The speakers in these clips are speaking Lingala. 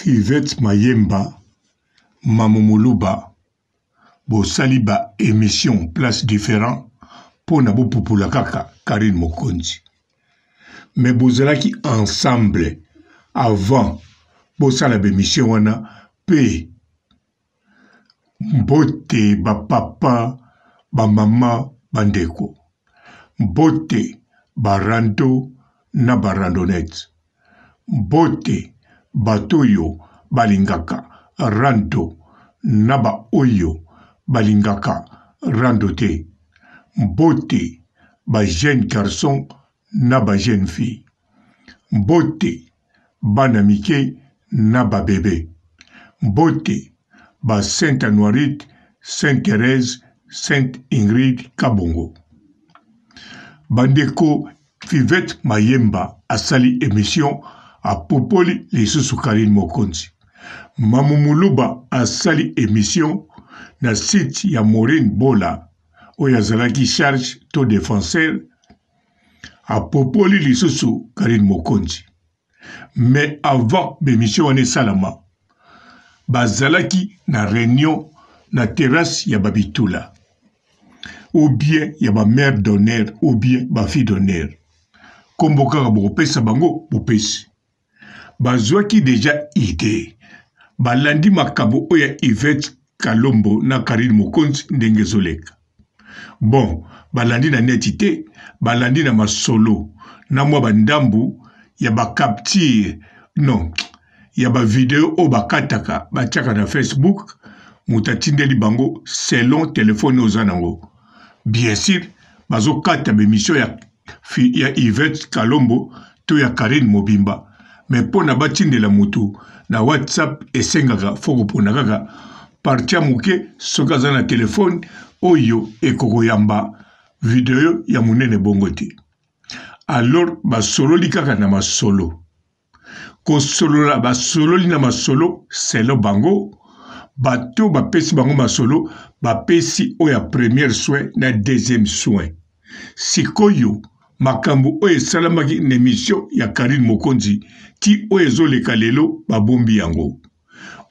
Fivet Mayemba, Mamumuluba, bo saliba émission place différent pour na bo popula kaka Karine Mokonzi. Mais bozalaki ensemble avant bo salaba émission wana pe mbote ba papa ba mama bandeko mbote barando na barandonette mbote batoyo balingaka rando naba oyo balingaka rando te mbote ba jeune garçon naba jeune fille mbote bana mike naba bébé mbote ba Sainte Anoirite, Sainte Thérèse, Sainte Ingrid Kabongo. Bandeko Fivet Mayemba asali émission a popoli lisusu Karine Mokonzi. Mamumuluba asali émission na site ya Maureen Bola oyo azalaki charge to défenseur a popoli lisusu Karine Mokonzi. Mais avant l'émission wane salama bazalaki na réunion na terrasse ya babitula ou bien ya ba mère d'honneur ou bien ba fille d'honneur komboka bopesa bango bopesi bazwaki déjà idée balandi makabo oya Yvette Kalombo na Karine Mokonzi ndenge zoleka bon balandi na netité balandi na masolo na mwa bandambu ya ba capture non ya ba vidéo o bakataka batiaka na Facebook mutatindeli bango selon téléphone ozanango bien sûr bazokata bémission ya Yvette Kalombo to ya Karine Mobimba mais pona batindela mutu na WhatsApp esengaka foko pona kaka partia muke soka za na téléphone oyo ekokoyamba vidéo ya munene bongo te alors basololi kaka na masolo kosolola basololi na masolo selo bango bato bapesi bango masolo bapesi oya première soin na deuxième soin sikoyo makambo oyo esalamaki na émission ya Karine Mokonzi ti oyo ezoleka lelo babombi yango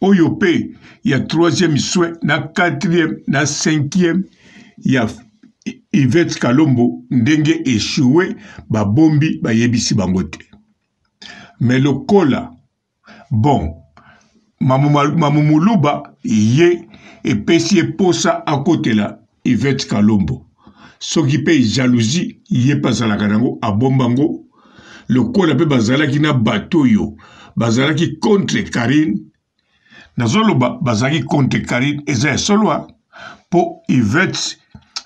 oyo pe ya troisième soin na quatrième na cinquième ya Yvette Kalombo ndenge échoué babombi bayebisi bango te mais lokola bon Mamumuluba ye epesi eposa akotela Yvette Kalombo soki pe jalousie ye pasalaka nango abombango lokola pe bazalaki na bato yo bazalaki contre Karine nazoloba bazalaki contre Karine eza solwa po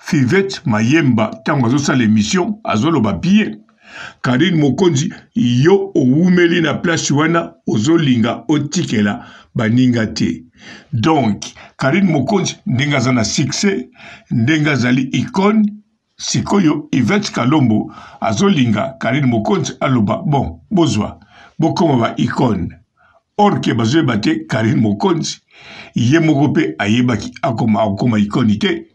Fivet Mayemba tango azosala émission azoloba bien Karine Mokonzi yo oumeli na place wana ozolinga otikela baninga te donc Karine Mokonzi ndenga za na succès ndenga zali icône sikoyo Yvette Kalombo azolinga Karine Mokonzi aloba bon bozwa bokoma ba icône or ke bazoyeba te Karine Mokonzi ye moko pe ayebaki akoma icône te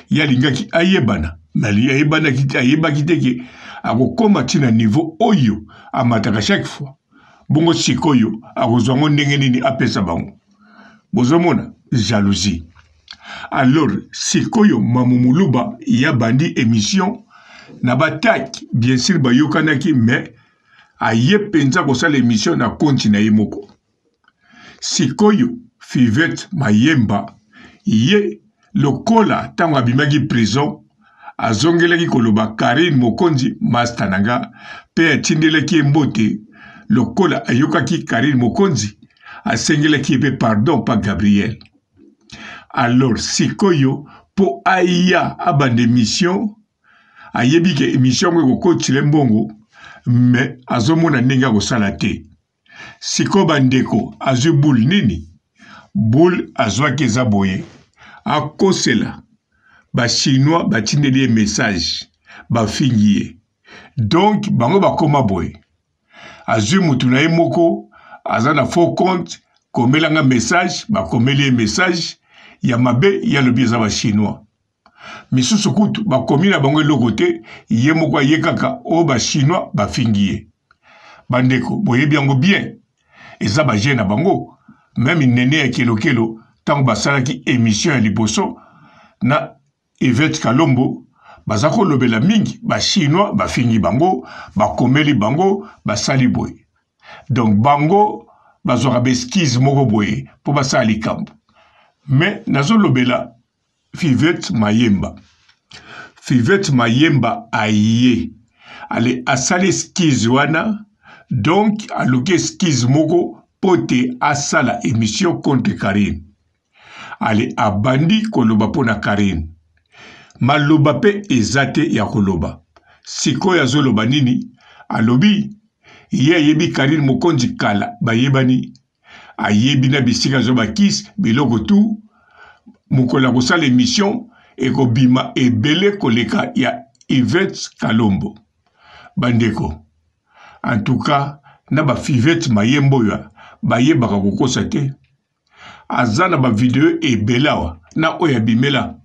yalingaki ayebana mali ayebaki te ke akokoma tina niveau oyo amataka chaque fois bongo sikoyo akozwango ndenge nini apesa bango bozomona jalousie alors sikoyo Mamumuluba ya bandi émission na bataki bien sûr bayokanaki mais aye penza kosala émission na konti na ye moko sikoyo Fivet Mayemba ye lokola tango abimaki prison azongelaki koloba Karine Mokonzi master nanga pe atindelaki mbote lokola ayokaki Karine Mokonzi asengelaki pe pardon pa Gabriel alors sikoyo po aya abande émission ayebi ke émission ko kotile mbongo mais azomona ndenge kosala te siko bandeko azubul nini bul azwaki eza boye akosela ba chinois batindeli message ba fingiye donc bango bakoma boye azui mutu na ye moko aza na faux compte komelanga message bakomeli message ya mabe ya lobi eza ba chinois misusu kutu bakomi na bango eloko te ye moko aye kaka o ba chinois bafingiye bandeko boyebi yango bien eza ba jeune na bango même nene ya kelokelo tango basalaki émission ya liboso na Yvette Kalombo baza kolobela mingi ba chinois bafingi bango bakomeli bango basali boye donc bango bazwaka beskize moko boye po basala likambo mais nazolobela Yvette Mayemba aye ale asali skize wana donc aluki skize moko pote asala émission contre Karine ale abandi koloba pona Karine maloba pe ezate ya koloba sikoyo azoloba nini alobi ye ayebi Karine Mokonzi kala bayebani ayebi na bisika zoba kis biloko tu mukola kosala émission ekobima ebele koleka ya Yvette Kalombo bandeko en tout cas na ba Yvette Mayemba oyo bayebaka kokosa te azana ba video ebelawa na oya bimela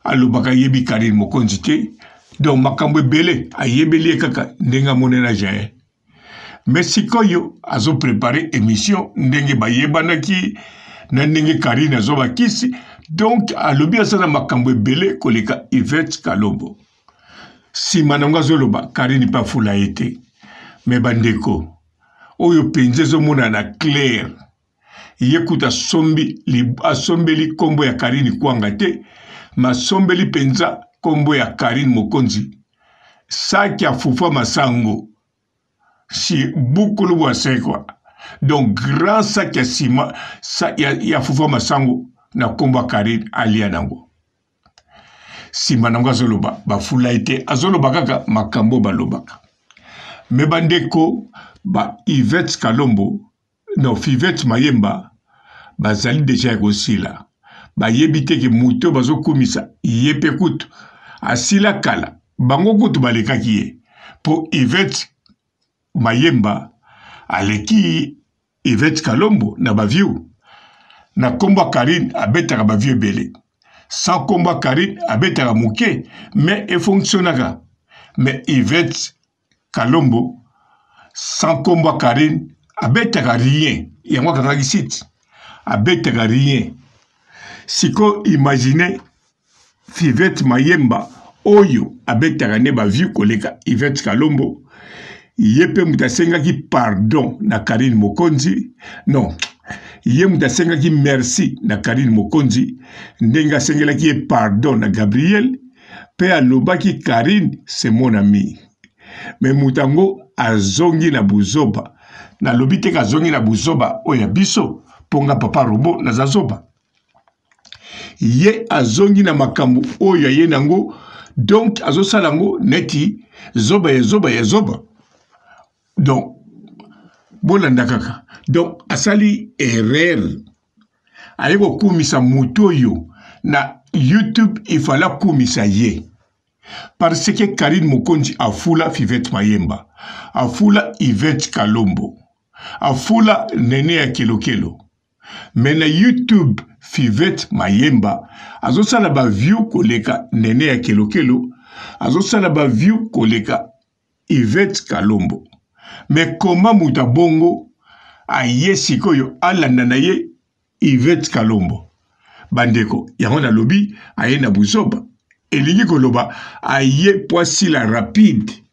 alobaka yebi Karine Mokonzi te donc makambo ebele ayebeli kaka ndenga monena jaye mais sikoyo azo préparer émission ndenge bayebanaki na ndenge Karine azoba kisi donc alobi asana makambo ebele koleka Yvette Kalombo sima na nga zoloba Karine pa fula ete mais bandeko oyo penze zomona na clair yekuta asombeli kombo ya Karine kwanga te masombeli penza kombo ya Karine Mokonzi saki afufa masango si bukulu bwa sekwa donc grand sac ya sima ya fufa masango na kombo Karine alia nango sima nango azoloba bafula ete azoloba kaka makambo balobaka me bandeko ba Yvette Kalombo no Yvette Mayemba bazali deja kosila bayebi te ke muto bazokumisa yepe kutu asila kala bango kutu balekaki ye po Yvette Mayemba aleki Yvette Kalombo na baviu na komba Karine abetaka baviu ebele sans komba Karine abetaka muke mais efonctionnaka mais Yvette Kalombo sans komba Karine abetaka rien yango kakaki site abetaka rien siko imagine Yvette Mayemba oyo abetaka ne baviu koleka Yvette Kalombo yepe mutasengaki pardon na Karine Mokonzi non ye mutasengaki merci na Karine Mokonzi ndenga sengelaki pardon na Gabriel pe alobaki Karine c'est mon ami mais mutango azongi na buzoba na lobite ka zongi na buzoba oya biso ponga papa robo na zazoba ye azongi na makambo oyo ye nango donc azosalango neti zoba ya zoba donc bolanda kaka donc asali erreur ayeko kumisa muto yo na YouTube ifala kumisa ye parce que Karine Mokonzi afula Yvette Mayemba afula Yvette Kalombo afula nene ya kelokelo mais na YouTube Yvette Mayemba azosala ba view koleka nene ya kelokelo azosala ba view koleka Yvette Kalombo mais comment muta bongo aye sikoyo alanda na ye Yvette Kalombo bandeko yango na lobi aye na buzoba elingi koloba aye poisi la rapide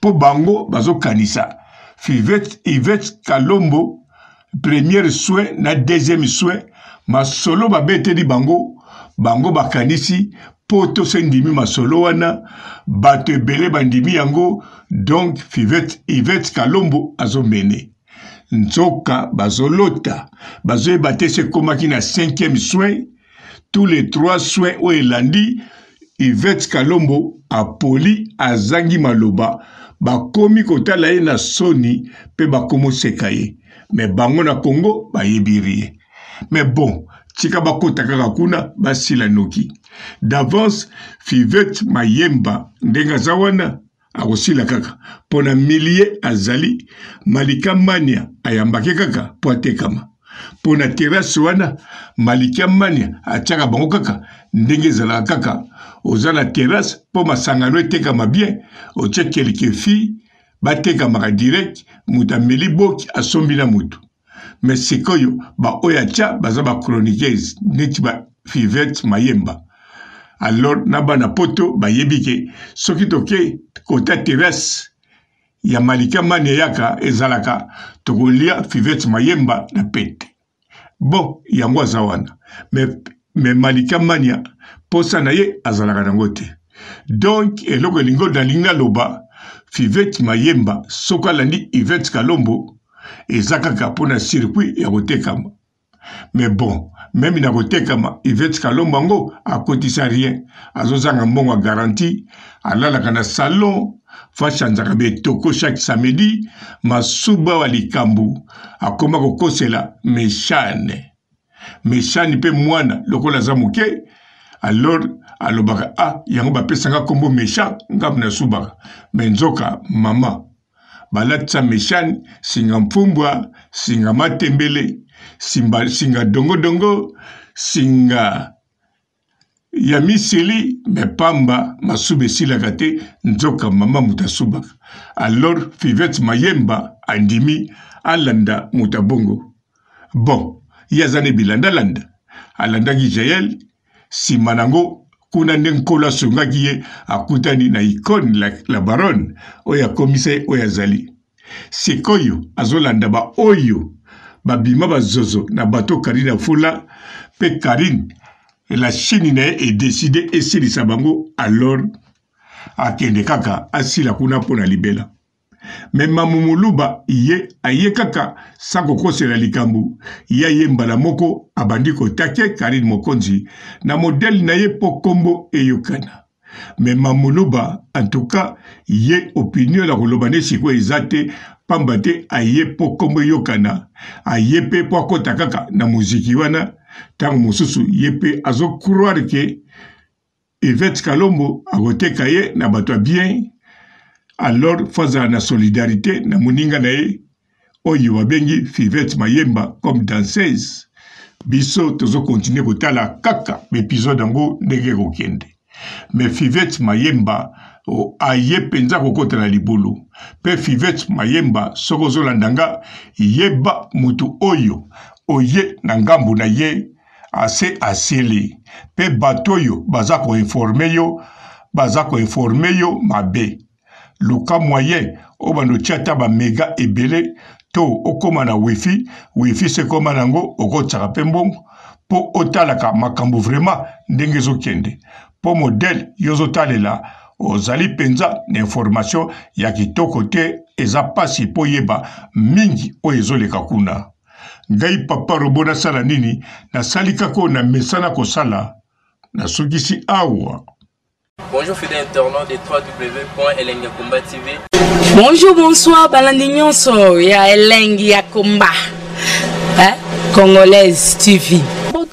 po bango bazo kanisa Yvette Kalombo premier soin na deuxième soin masolo babeteli bango bakanisi poto sendimi masolo wana bato ebele bandimi yango donc Yvette Kalombo azomene nzoka bazolota bazoyeba te se komaki na 5e soin tous les 3 soins oyo elandi Yvette Kalombo apoli azangi maloba bakomi kotala ye na soni pe bakomoseka ye mais bango na Congo bayebiri ye mais bon tika bakota kaka kuna basila noki d'avance Yvette Mayemba ndenga za wana akosila kaka pona milie azali Malika Mania ayambake kaka po atekama pona terrasse wana Malika Mania atiaka bango kaka ndenge ezalaka kaka oza na terrasse po masangano etekama bien otie quelques filles batekamaka direct mutu ameli boki asombi na mutu mais sikoyo ba oyacha baza ba chroniqueuse neti ba Fivette Mayemba. Alors nabana poto ba yebike soki toke kota terrasse ya Malika Mania yaka ezalaka tokolia Fivette Mayemba na pete. Bon, yango azawana. Mais Malika Mania posa na ye azalaka nango te. Donc eloko lingo na linga loba Fivette Mayemba soka landi Yvette Kalombo ezakaka pona circuit ya kotekama. Mais bon, même na kotekama Yvette Kalombo ngo akotisa rien. Azozanga mbongo garantie alalaka na salon fachanzaka betoko chaque samedi masuba walikambu akoma kokosela meshane. Meshane pe mwana lokola za muke alors alobaka yango bapesanga kombo méchant ngam na subaka menzoka mama balatsa Meshane singa mfumbwa singa matembele singa dongo singa ya misili mepamba masube silaka te nzoka mama mutasubaka. Alors Fivette Mayemba andimi alanda mutabongo. Bon, yazane bilanda alandaki Jael simanango kuna ndenkola songaki ye akutani na icône la baronne oya komise oya zali. Sikoyo azolanda ba oyo babima bazozo na bato Karina Fula pe Karine la Chine est décidé et si bango alors akende kaka asila kuna pona libela. Mais mamumuluba iye aye kaka sako kosela likambu iya yembala moko abandi kotake Karine Mokonzi na modèle na ye pokombo eyokana. Mais mamuluba en tout cas iye opinion la kolobane siko ezate pambate aye pokombo eyokana aye pe po akota kaka na muziki wana tango mususu yepe azo croire que Yvette Kalombo agoteka ye na bato bien. Alors faza na solidarité na muninga na ye oyo wabengi Fivette Mayemba comme danseuse. Biso tozo continuer kotala kaka épisode ngo ndenge kokende. Mais Fivette Mayemba aye penza kokota na libulu. Pe Fivette Mayemba soko zolandanga yeba mutu oyo oye na ngambu na ye ase asili. Pe batoyo baza ko informe yo mabe. Luka moyen obando tiata ba mega ebele to okoma na wifi se koma nango okotaka pembongo po otalaka makambo vraiment ndenge zokende. Po modèle yozotalela ozali penza na information ya kitoko te eza pasi po yeba mingi o ezoleka kuna. Ngai papa robona sala nini na salika ko na mesana ko sala na sukisi awa. Bonjour fidèles internautes de www.elengiakomba TV. Bonjour, bonsoir, balandi nyonso ya Elengi ya Komba. Congolaise TV.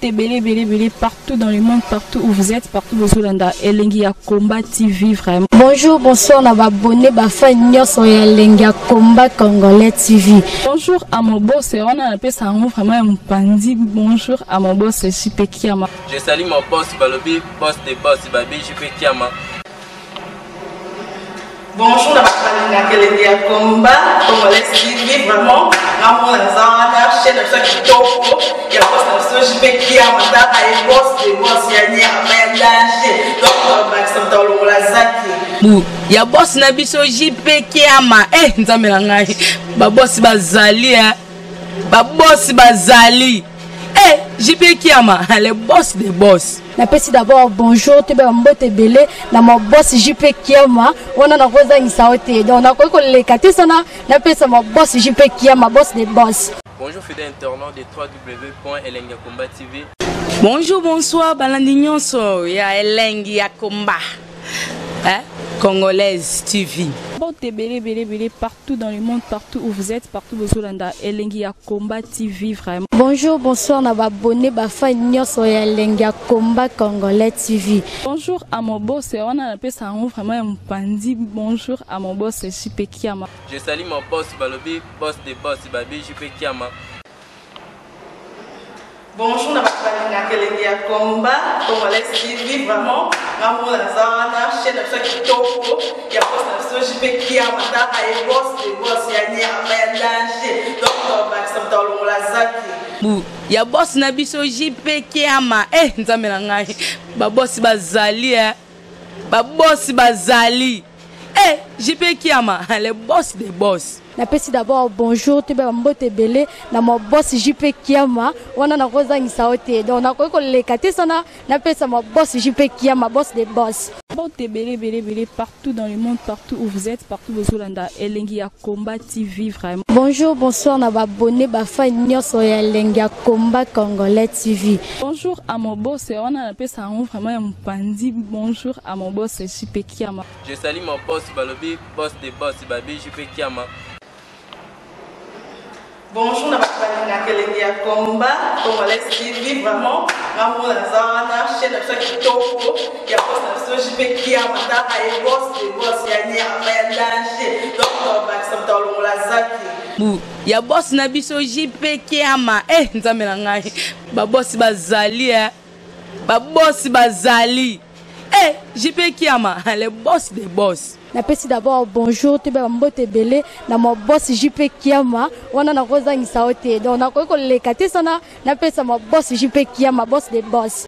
Belé partout dans le monde, partout où vous êtes, partout où vous êtes, Elengi ya Komba TV vraiment. Bonjour, bonsoir, na abonné ba fan nyonso ya Elengi ya Komba Congolais TV. Bonjour à mon boss, on a appelé ça vraiment un pandi. Bonjour à mon boss, JP Kiama. Je salue mon boss Balobi, boss des boss Babi, JP Kiama. Bonjour, la famille na Elengi ya Komba Congolais TV vraiment. Namo na zana chaîne de chaque topo. Ya boss na JP Kiama, ta ay boss des boss ya ni amandaje. Donc Maxime Tolo la zaki. Ya boss na biso JP Kiama. Nzambe na ngai. Ba boss bazali ba boss bazali. JP Kiama, le boss des boss. Napesi d'abord bonjour, te ba mbote belé na mon boss JP Kiama. On a na rosa ngisaote. Donc na ko le katisa na pesa mon boss JP Kiama, boss des boss. Bonjour fidèles internautes de www.elengiakomba TV. Bonjour, bonsoir, balandi nyonso ya Elengi ya Komba. Congolaise TV. Belé partout dans le monde, partout où vous êtes, partout où vous êtes, Elengi ya Komba TV vraiment. Bonjour, bonsoir, na abonné ba fan nyonso ya Elengi ya Komba Congolais TV. Bonjour à mon boss, on a appelé ça vraiment un pandi. Bonjour à mon boss, JP Kiama. Je salue mon boss Balobi, boss des boss Babi, JP Kiama. Bonjour, la famille na Elengi ya Komba Congolais TV vraiment. Namo na zana chaîne de chaque topo. Ya boss na JP Kiama, ta ay boss des boss ya ni amandaje. Donc Maxime Tolo la bu ya boss na biso JP Kiama nzambe na ngai ba boss bazali ba boss bazali JP Kiama le boss des boss. Napesi d'abord bonjour te ba mbote belé na mo boss JP Kiama wana na kozangisa ote donc na ko lekate sana napesa mo boss JP Kiama boss des boss. Mbote belé partout dans le monde, partout où vous êtes, partout où vous êtes, Elengi ya Komba TV vraiment. Bonjour, bonsoir na ba abonné ba fan nyonso ya Elengi ya Komba Congolais TV. Bonjour à mon boss, on a appelé ça vraiment un pandi. Bonjour à mon boss JP Kiama. Je salue mon boss Balobi, boss des boss, Babi JP Kiama. Bonjour, Elengi ya Komba Congolais TV vraiment. Maman Lazana, chaîne de chaque topo, il y a pas de JP Kiama, et boss des boss, il y a un danger. Donc, on va accepter le Lazaki. Ya boss na biso JP Kiama nzambe na ngai ba boss bazali ba boss bazali JP Kiama le boss des boss. Napesi d'abord bonjour te ba mbote belé na mo boss JP Kiama wana na kozangisa ote donc na ko lekate sana napesa mo boss JP Kiama boss des boss.